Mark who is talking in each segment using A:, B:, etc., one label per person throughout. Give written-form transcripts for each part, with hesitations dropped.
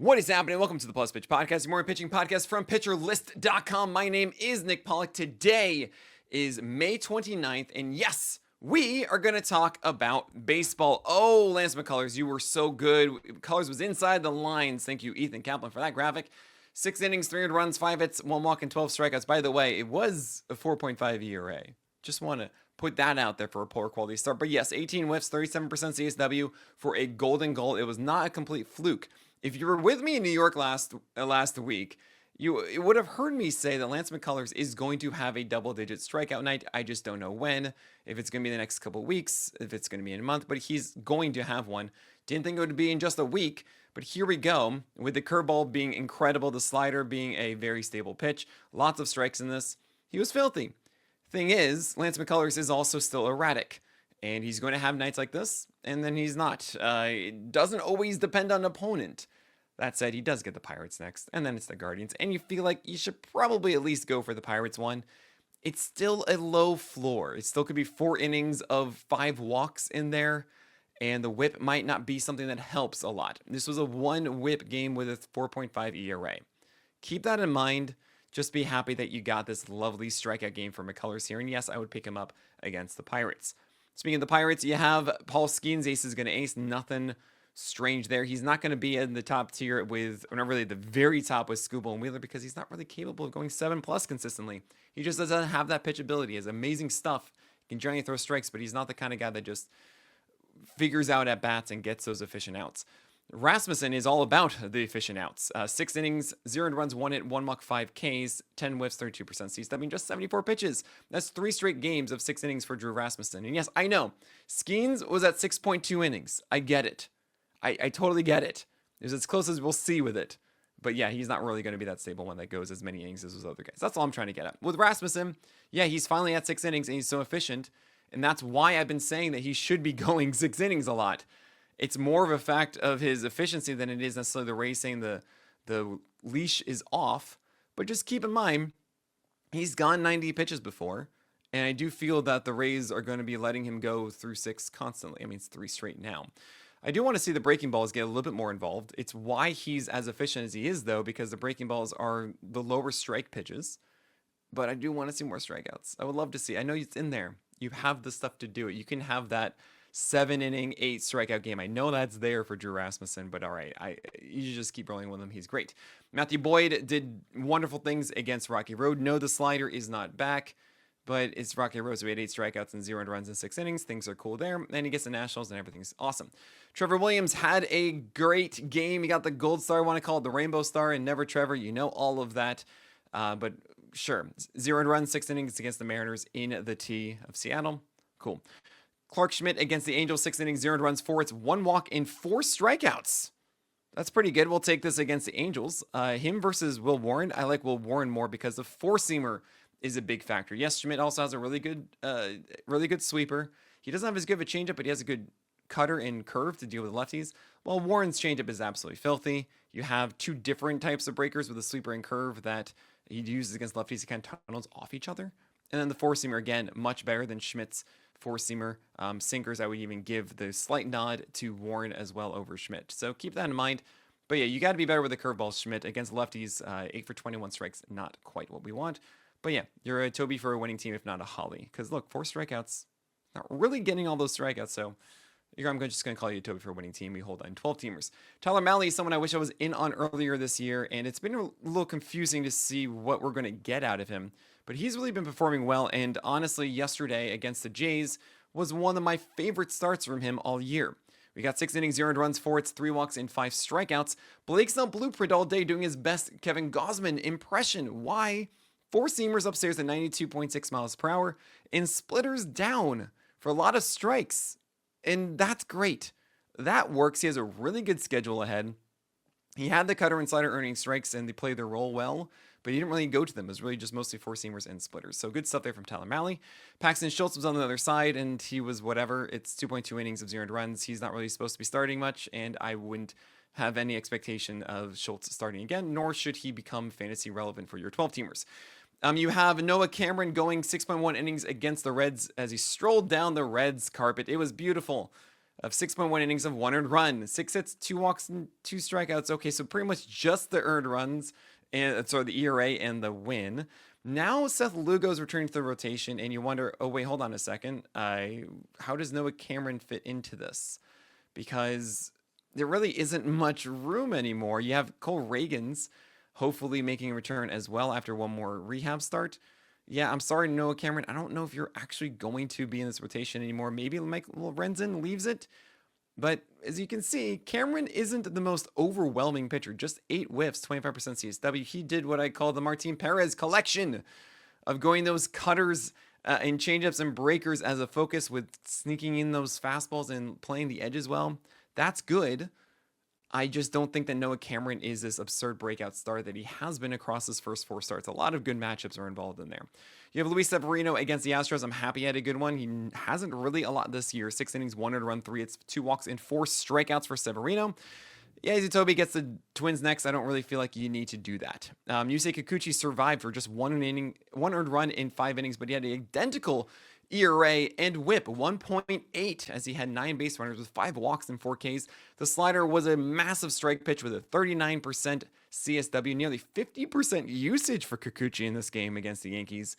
A: What is happening? Welcome to the Plus Pitch Podcast, your morning pitching podcast from pitcherlist.com. My name is Nick Pollack. Today is May 29th, and yes, we are going to talk about baseball. Oh, Lance McCullers, you were so good. Colors was inside the lines. Thank you, Ethan Kaplan, for that graphic. 6 innings, 300 runs, 5 hits, 1 walk, and 12 strikeouts. By the way, it was a 4.5 ERA. Just want to put that out there for a poor quality start. But yes, 18 whiffs, 37% CSW for a golden goal. It was not a complete fluke. If you were with me in New York last week, you would have heard me say that Lance McCullers is going to have a double-digit strikeout night. I just don't know when, if it's going to be the next couple weeks, if it's going to be in a month, but he's going to have one. Didn't think it would be in just a week, but here we go. With the curveball being incredible, the slider being a very stable pitch, lots of strikes in this. He was filthy. Thing is, Lance McCullers is also still erratic. And he's going to have nights like this, and then he's not. It doesn't always depend on an opponent. That said, he does get the Pirates next, and then it's the Guardians. And you feel like you should probably at least go for the Pirates one. It's still a low floor. It still could be 4 innings of 5 walks in there, and the whip might not be something that helps a lot. This was a 1 whip game with a 4.5 ERA. Keep that in mind. Just be happy that you got this lovely strikeout game for McCullers here. And yes, I would pick him up against the Pirates. Speaking of the Pirates, you have Paul Skeens. Ace is going to ace. Nothing strange there. He's not going to be in the top tier with, or not really the very top with Skubal and Wheeler, because he's not really capable of going 7+ consistently. He just doesn't have that pitch ability. He has amazing stuff. He can generally throw strikes, but he's not the kind of guy that just figures out at bats and gets those efficient outs. Rasmussen is all about the efficient outs. 6 innings, 0 runs, 1 hit, 1 walk, 5 Ks, 10 whiffs, 32% CSW. I mean, just 74 pitches. That's 3 straight games of 6 innings for Drew Rasmussen. And yes, I know, Skeens was at 6.2 innings. I get it. I totally get it. It's as close as we'll see with it. But yeah, he's not really going to be that stable one that goes as many innings as those other guys. That's all I'm trying to get at. With Rasmussen, yeah, he's finally at 6 innings and he's so efficient. And that's why I've been saying that he should be going 6 innings a lot. It's more of a fact of his efficiency than it is necessarily the Rays saying the leash is off. But just keep in mind, he's gone 90 pitches before. And I do feel that the Rays are going to be letting him go through 6 constantly. I mean, it's 3 straight now. I do want to see the breaking balls get a little bit more involved. It's why he's as efficient as he is, though, because the breaking balls are the lower strike pitches. But I do want to see more strikeouts. I would love to see. I know it's in there. You have the stuff to do it. You can have that 7-inning, 8 strikeout game. I know that's there for Drew Rasmussen, but all right, you just keep rolling with him. He's great. Matthew Boyd did wonderful things against Rocky Road. No, the slider is not back, but it's Rocky Road, so we had 8 strikeouts and 0 runs in 6 innings. Things are cool there, and he gets the Nationals, and everything's awesome. Trevor Williams had a great game. He got the gold star, I want to call it the rainbow star, and Never Trevor. You know all of that, but sure. 0 runs, 6 innings against the Mariners in the T of Seattle. Cool. Clark Schmidt against the Angels, 6 innings, 0 runs, 4 hits, 1 walk, and 4 strikeouts. That's pretty good. We'll take this against the Angels. Him versus Will Warren. I like Will Warren more because the 4-seamer is a big factor. Yes, Schmidt also has a really good sweeper. He doesn't have as good of a changeup, but he has a good cutter and curve to deal with lefties. While Warren's changeup is absolutely filthy. You have 2 different types of breakers with a sweeper and curve that he uses against lefties. He kind of tunnels off each other. And then the 4-seamer, again, much better than Schmidt's 4-seamer. Sinkers, I would even give the slight nod to Warren as well over Schmidt. So keep that in mind. But yeah, you got to be better with the curveball. Schmidt against lefties, 8 for 21 strikes, not quite what we want. But yeah, you're a Toby for a winning team, if not a Holly. Because look, 4 strikeouts, not really getting all those strikeouts. So I'm just going to call you a Toby for a winning team. We hold on 12 teamers. Tyler Malley is someone I wish I was in on earlier this year. And it's been a little confusing to see what we're going to get out of him. But he's really been performing well, and honestly, yesterday against the Jays was one of my favorite starts from him all year. We got 6 innings, 0 runs, 4 hits, 3 walks, and 5 strikeouts. Blake Snell blueprint all day doing his best Kevin Gausman impression. Why? 4-seamers upstairs at 92.6 miles per hour, and splitters down for a lot of strikes. And that's great. That works. He has a really good schedule ahead. He had the cutter and slider earning strikes, and they played their role well. But he didn't really go to them. It was really just mostly 4-seamers and splitters. So good stuff there from Tyler Malley. Paxton Schultz was on the other side, and he was whatever. It's 2.2 innings of 0 runs. He's not really supposed to be starting much, and I wouldn't have any expectation of Schultz starting again, nor should he become fantasy relevant for your 12-teamers. You have Noah Cameron going 6.1 innings against the Reds as he strolled down the Reds carpet. It was beautiful. of 6.1 innings of 1 earned run, 6 hits, 2 walks, and 2 strikeouts. Okay, so pretty much just the earned runs, and sorry, the ERA and the win. Now Seth Lugo's returning to the rotation, and you wonder, oh wait, hold on a second. How does Noah Cameron fit into this? Because there really isn't much room anymore. You have Cole Reagans hopefully making a return as well after one more rehab start. Yeah, I'm sorry, Noah Cameron. I don't know if you're actually going to be in this rotation anymore. Maybe Mike Lorenzen leaves it. But as you can see, Cameron isn't the most overwhelming pitcher. Just 8 whiffs, 25% CSW. He did what I call the Martin Perez collection of going those cutters and changeups and breakers as a focus with sneaking in those fastballs and playing the edges well. That's good. I just don't think that Noah Cameron is this absurd breakout star that he has been across his first 4 starts. A lot of good matchups are involved in there. You have Luis Severino against the Astros. I'm happy he had a good one. He hasn't really a lot this year. 6 innings, 1 earned run, 3 hits, 2 walks, and 4 strikeouts for Severino. Yeah, Izatobi gets the Twins next. I don't really feel like you need to do that. Yusei Kikuchi survived for just 1 inning, 1 earned run in 5 innings, but he had an identical ERA and whip 1.8 as he had 9 base runners with 5 walks and 4 Ks. The slider was a massive strike pitch with a 39% CSW, nearly 50% usage for Kikuchi in this game against the Yankees.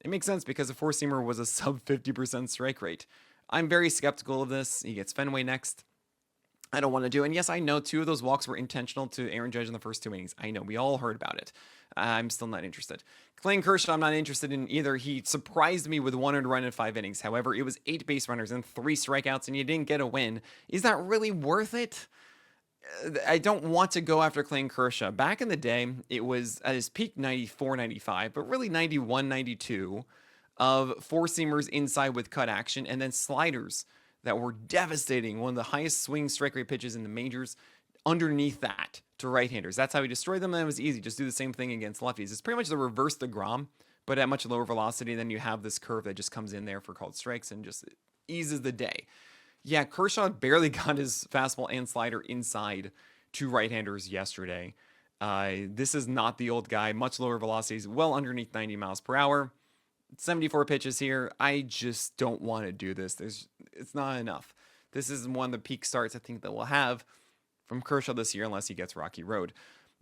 A: It makes sense because the 4-seamer was a sub 50% strike rate. I'm very skeptical of this. He gets Fenway next. I don't want to do it. And yes, I know 2 of those walks were intentional to Aaron Judge in the first 2 innings. I know. We all heard about it. I'm still not interested. Clayton Kershaw, I'm not interested in either. He surprised me with 1 earned run in 5 innings. However, it was 8 base runners and 3 strikeouts, and you didn't get a win. Is that really worth it? I don't want to go after Clayton Kershaw. Back in the day, it was at his peak 94, 95, but really 91, 92 of 4-seamers inside with cut action and then sliders that were devastating. One of the highest swing strike rate pitches in the majors underneath that to right-handers. That's how he destroyed them, and it was easy. Just do the same thing against lefties. It's pretty much the reverse DeGrom, but at much lower velocity. Then you have this curve that just comes in there for called strikes and just eases the day. Yeah, Kershaw barely got his fastball and slider inside to right-handers yesterday. This is not the old guy. Much lower velocities, well underneath 90 miles per hour. 74 pitches here. I just don't want to do this. It's not enough. This is one of the peak starts I think that we'll have from Kershaw this year unless he gets Rocky Road.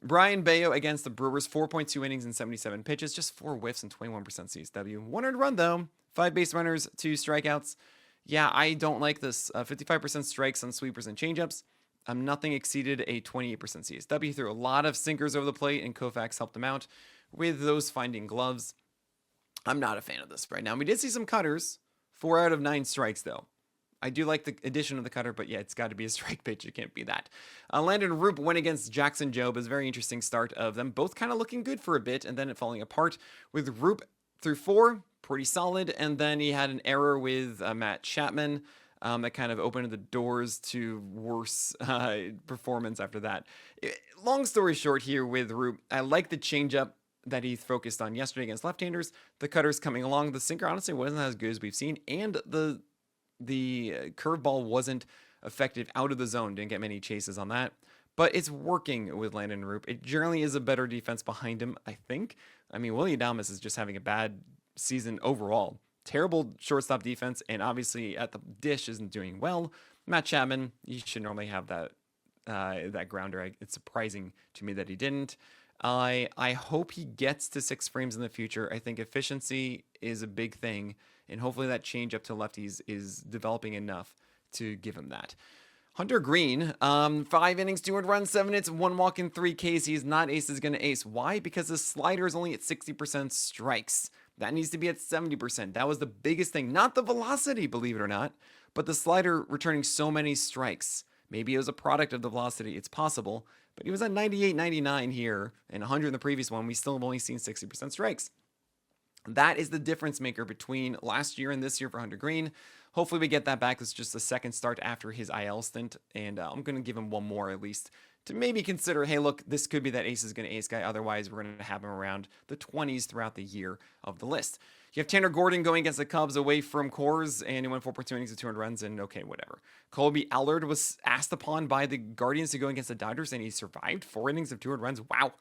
A: Brian Bayo against the Brewers, 4.2 innings and 77 pitches, just 4 whiffs and 21% CSW. 1 earned run though, 5 base runners, 2 strikeouts. Yeah, I don't like this. 55% strikes on sweepers and changeups. Nothing exceeded a 28% CSW. He threw a lot of sinkers over the plate, and Koufax helped him out with those finding gloves. I'm not a fan of this right now. We did see some cutters. 4 out of 9 strikes, though. I do like the addition of the cutter, but yeah, it's got to be a strike pitch. It can't be that. Landon Roop went against Jackson Jobe. It was a very interesting start of them both kind of looking good for a bit, and then it falling apart with Roop through 4, pretty solid, and then he had an error with Matt Chapman that kind of opened the doors to worse performance after that. Long story short here with Roop, I like the changeup that he focused on yesterday against left-handers. The cutter's coming along. The sinker honestly wasn't as good as we've seen, and the curveball wasn't effective out of the zone. Didn't get many chases on that, but it's working with Landon Roop. It generally is a better defense behind him, I think. I mean, Willie Adames is just having a bad season overall. Terrible shortstop defense, and obviously at the dish isn't doing well. Matt Chapman, he should normally have that grounder. It's surprising to me that he didn't. I hope he gets to 6 frames in the future. I think efficiency is a big thing, and hopefully that change up to lefties is developing enough to give him that. Hunter Green, 5 innings, 2 earned runs, 7 hits, 1 walk, and 3 Ks. He's not ace is going to ace. Why? Because the slider is only at 60% strikes. That needs to be at 70%. That was the biggest thing. Not the velocity, believe it or not, but the slider returning so many strikes. Maybe it was a product of the velocity. It's possible. But he was at 98, 99 here, and 100 in the previous one. We still have only seen 60% strikes. That is the difference maker between last year and this year for Hunter Green. Hopefully we get that back. It's just the second start after his IL stint, and I'm going to give him one more at least to maybe consider, hey, look, this could be that ace is going to ace guy. Otherwise, we're going to have him around the 20s throughout the year of the list. You have Tanner Gordon going against the Cubs away from Coors, and he went 4.2 innings with 200 runs, and okay, whatever. Colby Allard was asked upon by the Guardians to go against the Dodgers, and he survived 4 innings of 200 runs. Wow.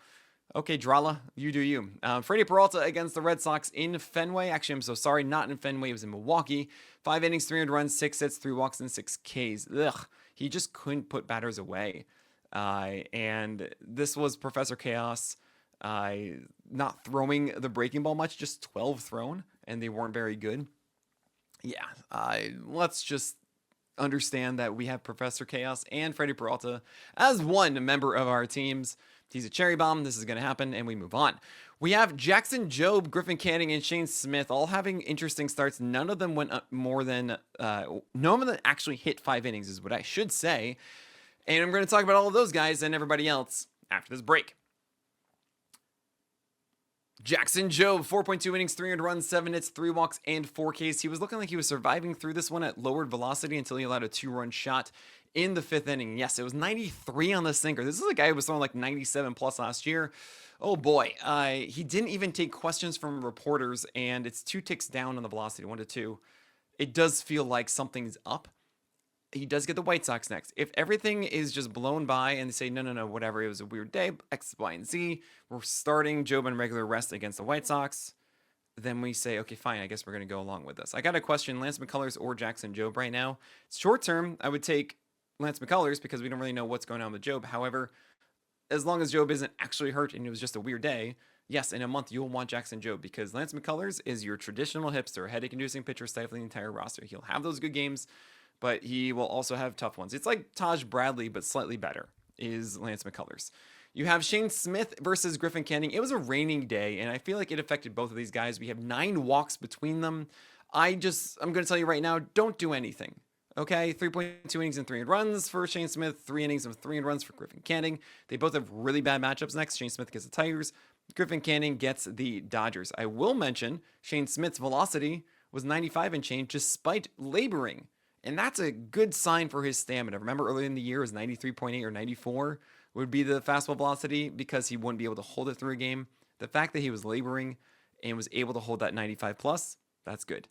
A: Okay, Drala, you do you. Freddie Peralta against the Red Sox in Fenway. Actually, I'm so sorry, not in Fenway. It was in Milwaukee. 5 innings, 300 runs, 6 hits, 3 walks, and 6 Ks. Ugh, he just couldn't put batters away. And this was Professor Chaos not throwing the breaking ball much, just 12 thrown, and they weren't very good. Yeah, let's just understand that we have Professor Chaos and Freddie Peralta as one member of our teams. He's a cherry bomb. This is going to happen, and we move on. We have Jackson Jobe, Griffin Canning, and Shane Smith all having interesting starts. None of them went up more than, none of them actually hit 5 innings is what I should say. And I'm going to talk about all of those guys and everybody else after this break. Jackson Jobe, 4.2 innings, 300 runs, 7 hits, 3 walks, and 4 Ks. He was looking like he was surviving through this one at lowered velocity until he allowed a 2-run shot in the 5th inning. Yes, it was 93 on the sinker. This is a guy who was throwing like 97 plus last year. Oh boy, he didn't even take questions from reporters, and it's 2 ticks down on the velocity, 1 to 2. It does feel like something's up. He does get the White Sox next. If everything is just blown by and they say, no, whatever, it was a weird day, X, Y, and Z, we're starting Jobe on regular rest against the White Sox, then we say, okay, fine, I guess we're going to go along with this. I got to question Lance McCullers or Jackson Jobe right now. Short term, I would take Lance McCullers because we don't really know what's going on with Jobe. However, as long as Jobe isn't actually hurt and it was just a weird day, yes, in a month you'll want Jackson Jobe because Lance McCullers is your traditional hipster, headache-inducing pitcher stifling the entire roster. He'll have those good games, but he will also have tough ones. It's like Taj Bradley, but slightly better, is Lance McCullers. You have Shane Smith versus Griffin Canning. It was a raining day, and I feel like it affected both of these guys. We have 9 walks between them. I'm going to tell you right now, don't do anything. Okay, 3.2 innings and 3 runs for Shane Smith, 3 innings and 3 runs for Griffin Canning. They both have really bad matchups next. Shane Smith gets the Tigers. Griffin Canning gets the Dodgers. I will mention Shane Smith's velocity was 95 and change despite laboring. And that's a good sign for his stamina. Remember earlier in the year it was 93.8 or 94 would be the fastball velocity because he wouldn't be able to hold it through a game. The fact that he was laboring and was able to hold that 95 plus, that's good.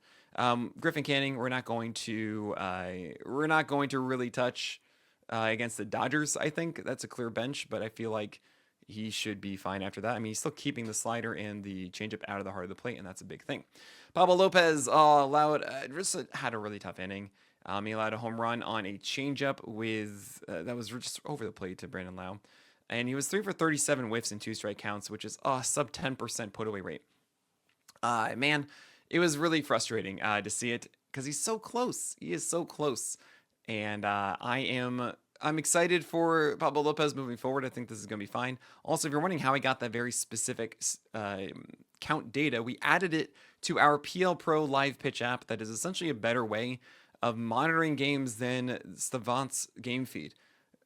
A: Griffin Canning, we're not going to really touch against the Dodgers. I think that's a clear bench, but I feel like he should be fine after that. I mean, he's still keeping the slider and the changeup out of the heart of the plate, and that's a big thing. Pablo Lopez had a really tough inning. He allowed a home run on a changeup with that was just over the plate to Brandon Lau, and he was 3 for 37 whiffs and 2 strike counts, which is a sub 10% put away rate. Man, it was really frustrating to see it because he's so close. He is so close, and I'm excited for Pablo Lopez moving forward. I think this is going to be fine. Also, if you're wondering how I got that very specific count data, we added it to our PL Pro live pitch app that is essentially a better way of monitoring games than Stavant's game feed.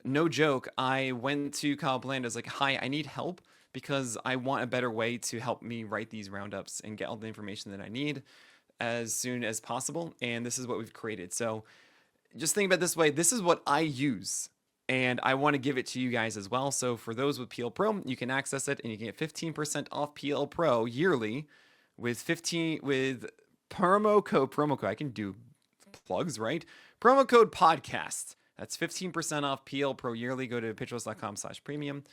A: No joke, I went to Kyle Bland. I was like, hi, I need help because I want a better way to help me write these roundups and get all the information that I need as soon as possible. And this is what we've created. So just think about it this way. This is what I use, and I want to give it to you guys as well. So for those with PL Pro, you can access it, and you can get 15% off PL Pro yearly with promo code. I can do plugs, right? Promo code podcast. That's 15% off PL Pro yearly. Go to pitcherlist.com/premium.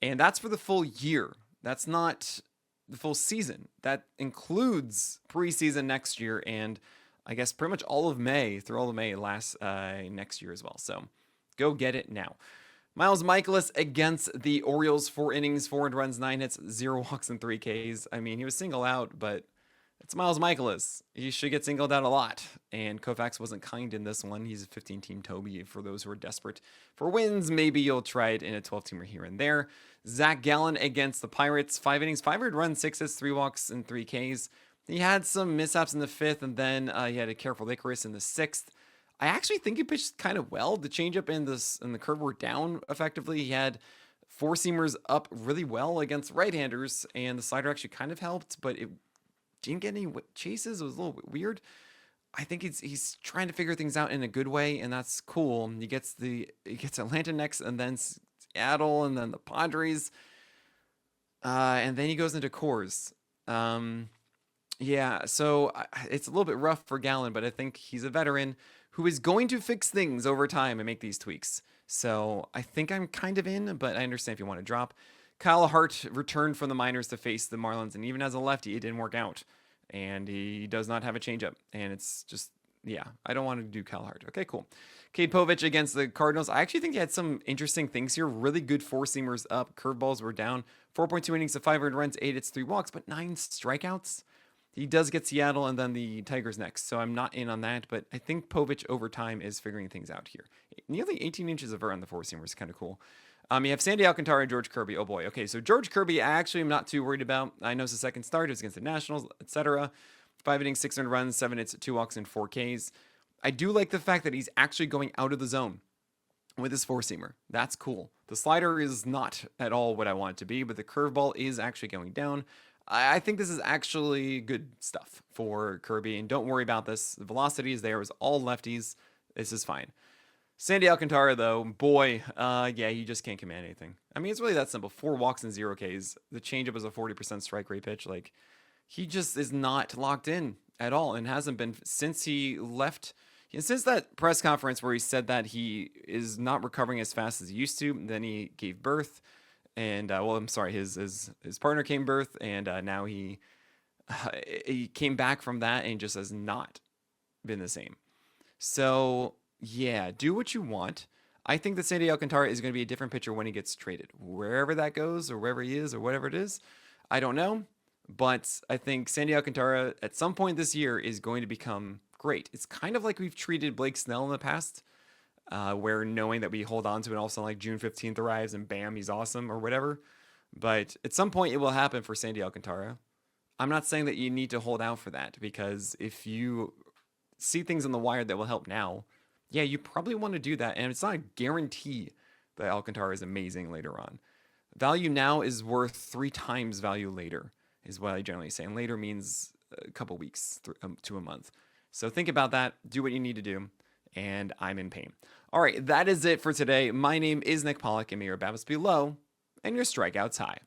A: And that's for the full year. That's not the full season. That includes preseason next year and I guess pretty much all of May, through all of May next year as well. So go get it now. Miles Mikolas against the Orioles, 4 innings, 4 runs, 9 hits, 0 walks, and 3 Ks. I mean, he was singled out, but it's Miles Mikolas. He should get singled out a lot. And Koufax wasn't kind in this one. He's a 15-team Toby. For those who are desperate for wins, maybe you'll try it in a 12-teamer here and there. Zach Gallen against the Pirates, 5 innings, 5 runs, 6 hits, 3 walks, and 3 Ks. He had some mishaps in the 5th, and then he had a careful Icarus in the 6th. I actually think he pitched kind of well. The changeup and the curve were down effectively. He had 4-seamers up really well against right-handers, and the slider actually kind of helped, but it didn't get any chases. It was a little bit weird. I think he's trying to figure things out in a good way, and that's cool. He gets Atlanta next, and then Seattle, and then the Padres, and then he goes into Coors. Yeah, so it's a little bit rough for Gallen, but I think he's a veteran who is going to fix things over time and make these tweaks. So I think I'm kind of in, but I understand if you want to drop. Kyle Hart returned from the minors to face the Marlins, and even as a lefty, it didn't work out. And he does not have a changeup. And it's just, yeah, I don't want to do Kyle Hart. Okay, cool. Cade Povich against the Cardinals. I actually think he had some interesting things here. Really good four-seamers up. Curveballs were down. 4.2 innings of 5 earned runs, 8 hits, 3 walks, but 9 strikeouts. He does get Seattle and then the Tigers next, so I'm not in on that, but I think Povich over time is figuring things out here. Nearly 18 inches of vert on the four-seamer is kind of cool. You have Sandy Alcantara and George Kirby. Oh boy. Okay, so George Kirby, I actually am not too worried about. I know it's the second start. It's against the Nationals, etc. 5 innings, 6 earned runs, 7 hits, 2 walks, and 4 Ks. I do like the fact that he's actually going out of the zone with his four-seamer. That's cool. The slider is not at all what I want it to be, but the curveball is actually going down. I think this is actually good stuff for Kirby, and don't worry about this. The velocity is there. It was all lefties. This is fine. Sandy Alcantara, though, boy, yeah, he just can't command anything. I mean, it's really that simple. 4 walks and 0 Ks. The changeup was a 40% strike rate pitch. Like, he just is not locked in at all and hasn't been since he left. Since that press conference where he said that he is not recovering as fast as he used to, then he gave birth. And, well, I'm sorry, his partner came birth, and now he came back from that and just has not been the same. So, yeah, do what you want. I think that Sandy Alcantara is going to be a different pitcher when he gets traded. Wherever that goes, or wherever he is, or whatever it is, I don't know. But I think Sandy Alcantara, at some point this year, is going to become great. It's kind of like we've treated Blake Snell in the past, where knowing that we hold on to it, and all of a sudden, like June 15th arrives, and bam, he's awesome, or whatever. But at some point, it will happen for Sandy Alcantara. I'm not saying that you need to hold out for that, because if you see things on the wire that will help now, yeah, you probably want to do that. And it's not a guarantee that Alcantara is amazing later on. Value now is worth 3 times value later, is what I generally say. And later means a couple weeks to a month. So think about that. Do what you need to do. And I'm in pain. All right, that is it for today. My name is Nick Pollack, and may your BABIPs be low and your strikeouts high.